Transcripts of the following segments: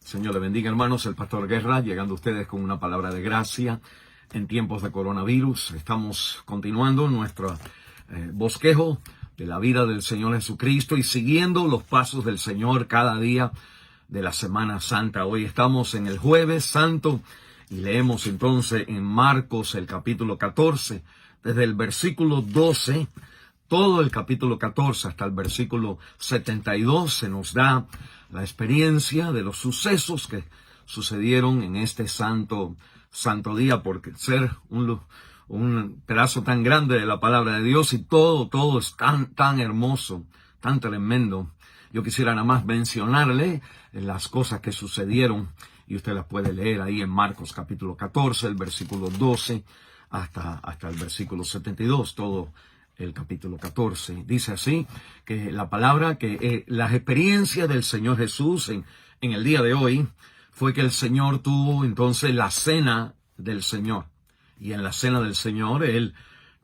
Señor le bendiga, hermanos. El pastor Guerra, llegando a ustedes con una palabra de gracia en tiempos de coronavirus. Estamos continuando nuestro bosquejo de la vida del Señor Jesucristo y siguiendo los pasos del Señor cada día de la Semana Santa. Hoy estamos en el Jueves Santo y leemos entonces en Marcos el capítulo 14, desde el versículo 12, todo el capítulo 14 hasta el versículo 72 se nos da la experiencia de los sucesos que sucedieron en este santo día, porque ser un pedazo tan grande de la palabra de Dios y todo es tan hermoso, tan tremendo. Yo quisiera nada más mencionarle las cosas que sucedieron y usted las puede leer ahí en Marcos capítulo 14, el versículo 12 hasta el versículo 72, todo el capítulo 14. Dice así que la palabra, que las experiencias del Señor Jesús en el día de hoy fue que el Señor tuvo entonces la cena del Señor. Y en la cena del Señor, Él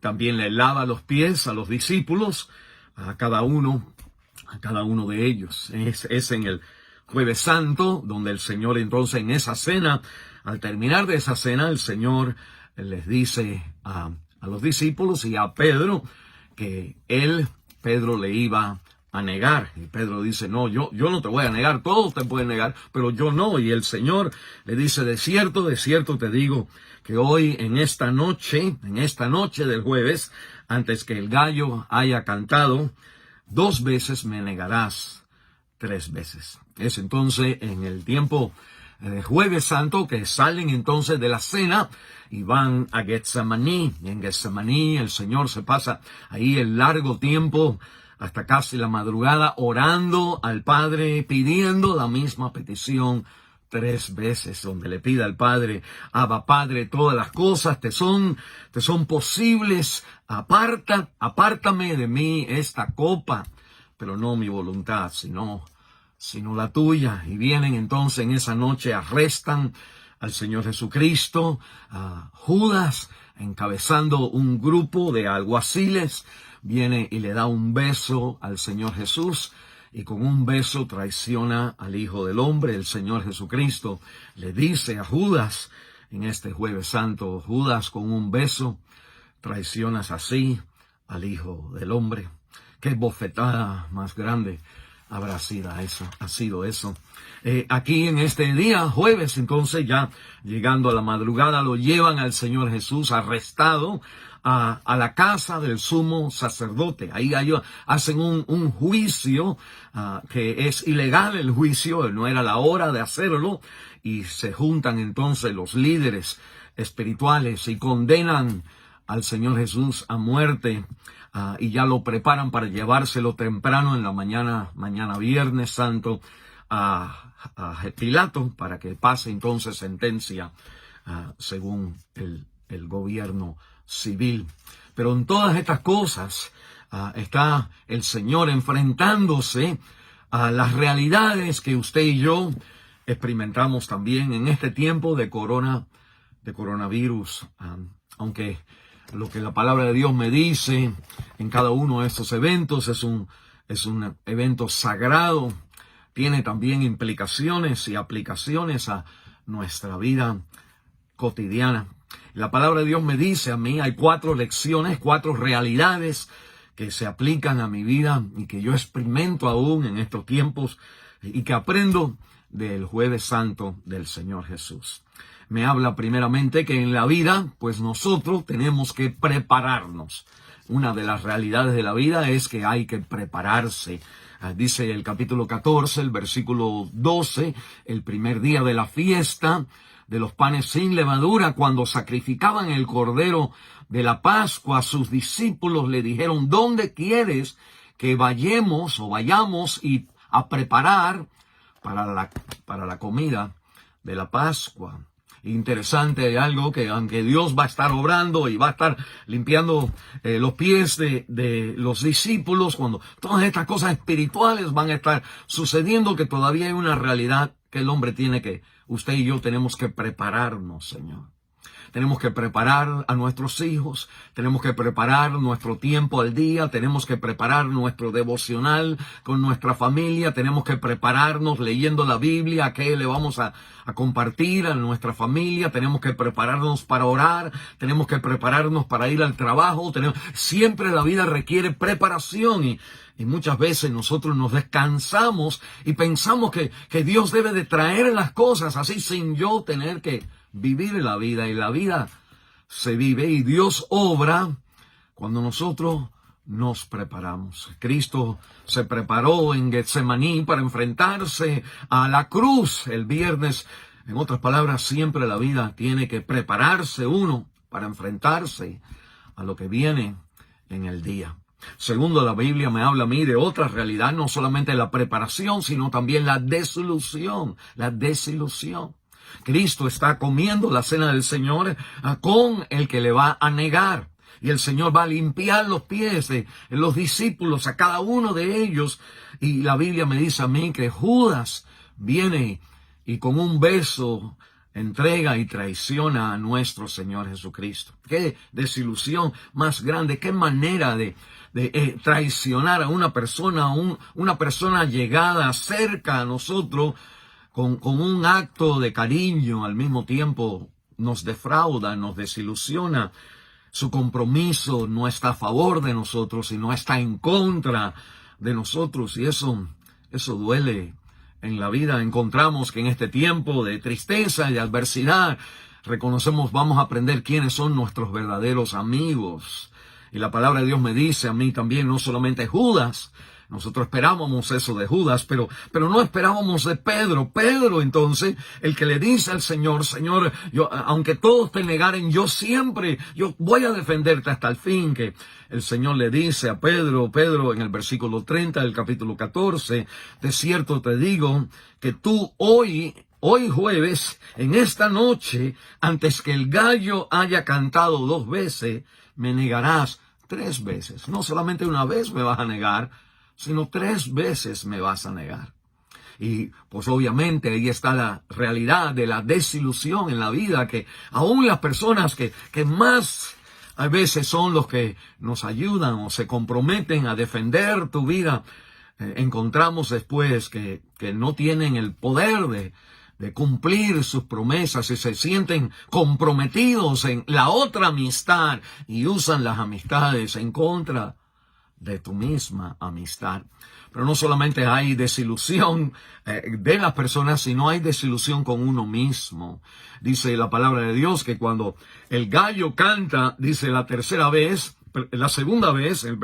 también le lava los pies a los discípulos, a cada uno de ellos. Es en el Jueves Santo, donde el Señor entonces en esa cena, al terminar de esa cena, el Señor les dice a los discípulos y a Pedro que Pedro le iba a negar. Y Pedro dice, no, yo no te voy a negar, todos te pueden negar, pero yo no. Y el Señor le dice, de cierto te digo, que hoy en esta noche del jueves, antes que el gallo haya cantado, 2 veces me negarás 3 veces. Es entonces en el tiempo de Jueves Santo que salen entonces de la cena y van a Getsemaní. Y en Getsemaní el Señor se pasa ahí el largo tiempo, hasta casi la madrugada, orando al Padre, pidiendo la misma petición 3 veces, donde le pide al Padre, Abba Padre, todas las cosas te son posibles, apártame de mí esta copa, pero no mi voluntad, sino la tuya. Y vienen entonces en esa noche, arrestan al Señor Jesucristo, a Judas, encabezando un grupo de alguaciles, viene y le da un beso al Señor Jesús, y con un beso traiciona al Hijo del Hombre. El Señor Jesucristo le dice a Judas, en este Jueves Santo, Judas, con un beso traicionas así al Hijo del Hombre. Qué bofetada más grande habrá sido eso. Aquí en este día, jueves, entonces ya llegando a la madrugada, lo llevan al Señor Jesús arrestado a la casa del sumo sacerdote. Ahí hacen un juicio, que es ilegal el juicio, no era la hora de hacerlo, y se juntan entonces los líderes espirituales y condenan al Señor Jesús a muerte. Y ya lo preparan para llevárselo temprano en la mañana Viernes Santo, a Pilato, para que pase entonces sentencia según el gobierno civil. Pero en todas estas cosas está el Señor enfrentándose a las realidades que usted y yo experimentamos también en este tiempo de coronavirus. Aunque lo que la palabra de Dios me dice en cada uno de estos eventos es un evento sagrado, tiene también implicaciones y aplicaciones a nuestra vida cotidiana. La palabra de Dios me dice a mí, hay 4 lecciones, 4 realidades que se aplican a mi vida y que yo experimento aún en estos tiempos y que aprendo del Jueves Santo del Señor Jesús. Me habla primeramente que en la vida, pues nosotros tenemos que prepararnos. Una de las realidades de la vida es que hay que prepararse. Dice el capítulo 14, el versículo 12, el primer día de la fiesta de los panes sin levadura, cuando sacrificaban el cordero de la Pascua, sus discípulos le dijeron, ¿dónde quieres que vayamos y a preparar para la comida de la Pascua? Interesante algo, que aunque Dios va a estar obrando y va a estar limpiando los pies de los discípulos, cuando todas estas cosas espirituales van a estar sucediendo, que todavía hay una realidad que usted y yo tenemos que prepararnos, Señor. Tenemos que preparar a nuestros hijos, tenemos que preparar nuestro tiempo al día, tenemos que preparar nuestro devocional con nuestra familia, tenemos que prepararnos leyendo la Biblia, qué le vamos a compartir a nuestra familia, tenemos que prepararnos para orar, tenemos que prepararnos para ir al trabajo, siempre la vida requiere preparación y muchas veces nosotros nos descansamos y pensamos que Dios debe de traer las cosas así sin yo tener que vivir la vida, y la vida se vive y Dios obra cuando nosotros nos preparamos. Cristo se preparó en Getsemaní para enfrentarse a la cruz el viernes. En otras palabras, siempre la vida tiene que prepararse uno para enfrentarse a lo que viene en el día. Segundo, la Biblia me habla a mí de otra realidad, no solamente la preparación, sino también la desilusión. La desilusión. Cristo está comiendo la cena del Señor con el que le va a negar. Y el Señor va a limpiar los pies de los discípulos, a cada uno de ellos. Y la Biblia me dice a mí que Judas viene y con un beso entrega y traiciona a nuestro Señor Jesucristo. Qué desilusión más grande, qué manera de traicionar a una persona, una persona llegada cerca a nosotros, con un acto de cariño. Al mismo tiempo nos defrauda, nos desilusiona. Su compromiso no está a favor de nosotros, sino está en contra de nosotros. Y eso duele en la vida. Encontramos que en este tiempo de tristeza y de adversidad, vamos a aprender quiénes son nuestros verdaderos amigos. Y la palabra de Dios me dice a mí también, no solamente Judas. Nosotros esperábamos eso de Judas, pero no esperábamos de Pedro. Pedro, entonces, el que le dice al Señor, Señor, aunque todos te negaren, yo voy a defenderte hasta el fin. Que el Señor le dice a Pedro, en el versículo 30 del capítulo 14, de cierto te digo que tú hoy jueves, en esta noche, antes que el gallo haya cantado 2 veces, me negarás 3 veces. No solamente una vez me vas a negar, sino 3 veces me vas a negar. Y pues obviamente ahí está la realidad de la desilusión en la vida, que aún las personas que más a veces son los que nos ayudan o se comprometen a defender tu vida, encontramos después que no tienen el poder de cumplir sus promesas y se sienten comprometidos en la otra amistad y usan las amistades en contra de tu misma amistad. Pero no solamente hay desilusión de las personas, sino hay desilusión con uno mismo. Dice la palabra de Dios que cuando el gallo canta, dice la segunda vez, el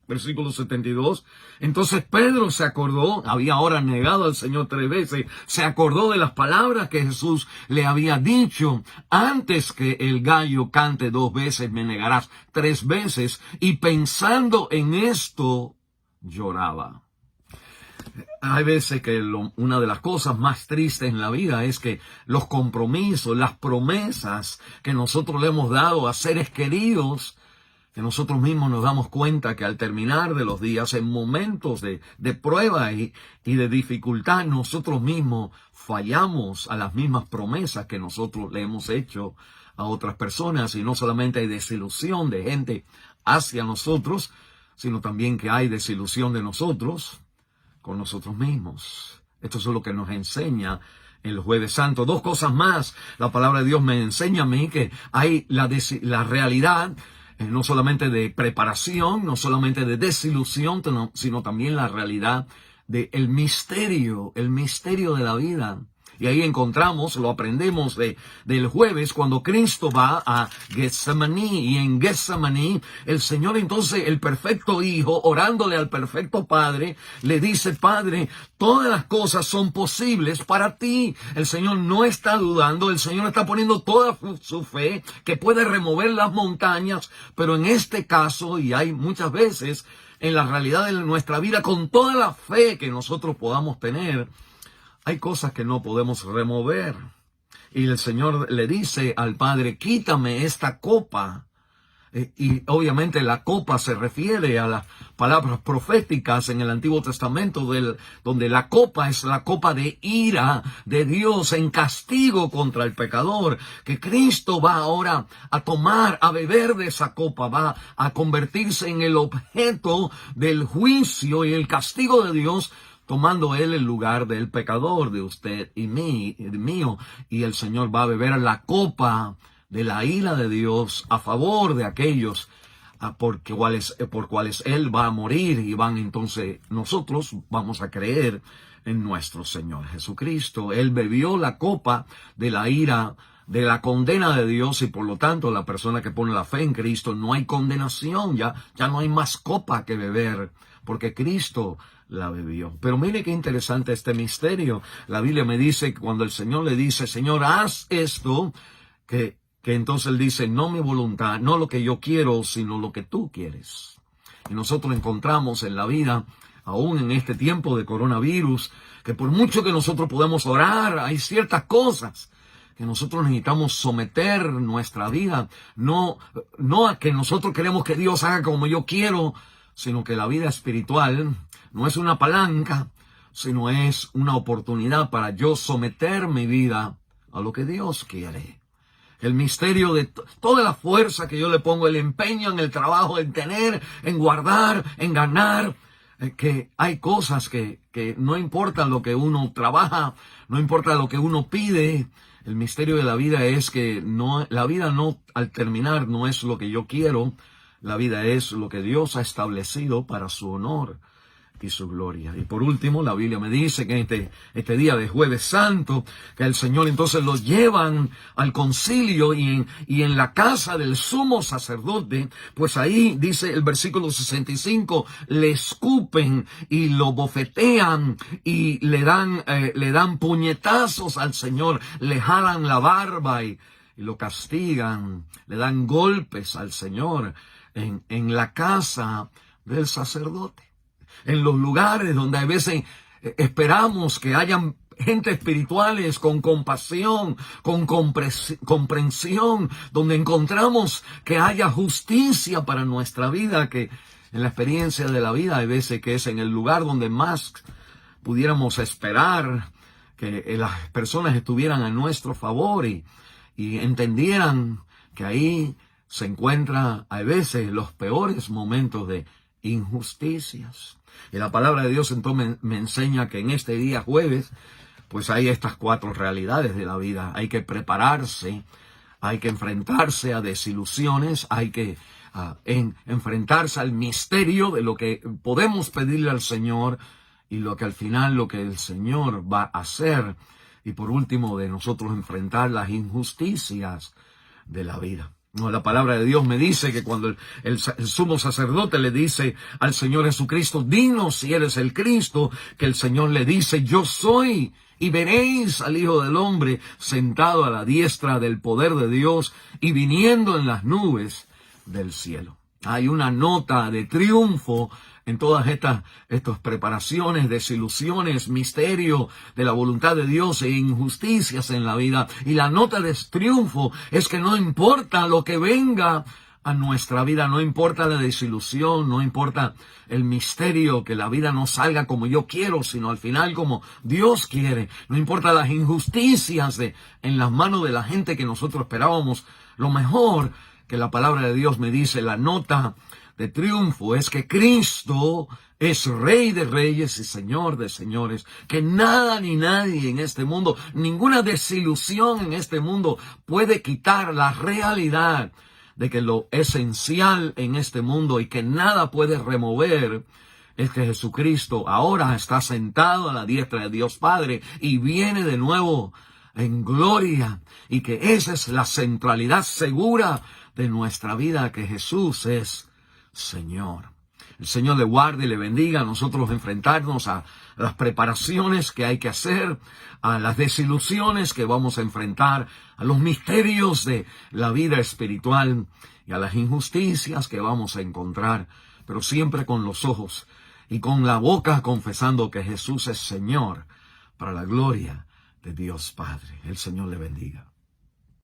versículo 72, entonces Pedro se acordó, había ahora negado al Señor 3 veces, se acordó de las palabras que Jesús le había dicho: antes que el gallo cante 2 veces, me negarás 3 veces, y pensando en esto, lloraba. Hay veces que una de las cosas más tristes en la vida es que los compromisos, las promesas que nosotros le hemos dado a seres queridos, que nosotros mismos nos damos cuenta que al terminar de los días, en momentos de prueba y de dificultad, nosotros mismos fallamos a las mismas promesas que nosotros le hemos hecho a otras personas. Y no solamente hay desilusión de gente hacia nosotros, sino también que hay desilusión de nosotros con nosotros mismos. Esto es lo que nos enseña el Jueves Santo. 2 cosas más. La palabra de Dios me enseña a mí que hay la realidad, no solamente de preparación, no solamente de desilusión, sino también la realidad del misterio, el misterio de la vida. Y ahí encontramos, lo aprendemos del jueves, cuando Cristo va a Getsemaní. Y en Getsemaní, el Señor entonces, el perfecto Hijo, orándole al perfecto Padre, le dice: Padre, todas las cosas son posibles para ti. El Señor no está dudando, el Señor está poniendo toda su fe, que puede remover las montañas. Pero en este caso, y hay muchas veces en la realidad de nuestra vida, con toda la fe que nosotros podamos tener, hay cosas que no podemos remover. Y el Señor le dice al Padre: quítame esta copa Y obviamente la copa se refiere a las palabras proféticas en el Antiguo Testamento, donde la copa es la copa de ira de Dios en castigo contra el pecador, que Cristo va ahora a tomar, a beber de esa copa, va a convertirse en el objeto del juicio y el castigo de Dios, tomando él el lugar del pecador, de usted y mío, y el Señor va a beber la copa de la ira de Dios a favor de aquellos por cuales Él va a morir, y entonces nosotros vamos a creer en nuestro Señor Jesucristo. Él bebió la copa de la ira, de la condena de Dios, y por lo tanto la persona que pone la fe en Cristo, no hay condenación, ya no hay más copa que beber, porque Cristo la bebió. Pero mire qué interesante este misterio. La Biblia me dice que cuando el Señor le dice, Señor, haz esto, que entonces Él dice, no mi voluntad, no lo que yo quiero, sino lo que tú quieres. Y nosotros encontramos en la vida, aún en este tiempo de coronavirus, que por mucho que nosotros podemos orar, hay ciertas cosas que nosotros necesitamos someter nuestra vida, no a que nosotros queremos que Dios haga como yo quiero, sino que la vida espiritual no es una palanca, sino es una oportunidad para yo someter mi vida a lo que Dios quiere. El misterio de toda la fuerza que yo le pongo, el empeño en el trabajo, en tener, en guardar, en ganar, que hay cosas que no importa lo que uno trabaja, no importa lo que uno pide. El misterio de la vida es que la vida no, al terminar, no es lo que yo quiero, la vida es lo que Dios ha establecido para su honor y su gloria. Y por último, la Biblia me dice que este día de Jueves Santo, que el Señor entonces lo llevan al concilio y en la casa del sumo sacerdote, pues ahí dice el versículo 65, le escupen y lo bofetean y le dan puñetazos al Señor, le jalan la barba y lo castigan, le dan golpes al Señor en la casa del sacerdote. En los lugares donde a veces esperamos que hayan gente espirituales con compasión, con comprensión, donde encontramos que haya justicia para nuestra vida, que en la experiencia de la vida hay veces que es en el lugar donde más pudiéramos esperar que las personas estuvieran a nuestro favor y entendieran que ahí se encuentran a veces los peores momentos de injusticias. Y la palabra de Dios entonces me enseña que en este día jueves, pues hay estas 4 realidades de la vida. Hay que prepararse, hay que enfrentarse a desilusiones, hay que enfrentarse al misterio de lo que podemos pedirle al Señor y lo que al final lo que el Señor va a hacer. Y por último, de nosotros enfrentar las injusticias de la vida. No, la palabra de Dios me dice que cuando el sumo sacerdote le dice al Señor Jesucristo, dinos si eres el Cristo, que el Señor le dice, yo soy, y veréis al Hijo del Hombre sentado a la diestra del poder de Dios y viniendo en las nubes del cielo. Hay una nota de triunfo en todas estas preparaciones, desilusiones, misterio de la voluntad de Dios e injusticias en la vida. Y la nota de triunfo es que no importa lo que venga a nuestra vida, no importa la desilusión, no importa el misterio, que la vida no salga como yo quiero, sino al final como Dios quiere. No importa las injusticias en las manos de la gente que nosotros esperábamos. Lo mejor que la palabra de Dios me dice, la nota de triunfo, es que Cristo es Rey de Reyes y Señor de Señores, que nada ni nadie en este mundo, ninguna desilusión en este mundo puede quitar la realidad de que lo esencial en este mundo y que nada puede remover es que Jesucristo ahora está sentado a la diestra de Dios Padre y viene de nuevo en gloria, y que esa es la centralidad segura de nuestra vida, que Jesús es Señor. El Señor le guarde y le bendiga a nosotros enfrentarnos a las preparaciones que hay que hacer, a las desilusiones que vamos a enfrentar, a los misterios de la vida espiritual y a las injusticias que vamos a encontrar, pero siempre con los ojos y con la boca confesando que Jesús es Señor, para la gloria de Dios Padre. El Señor le bendiga.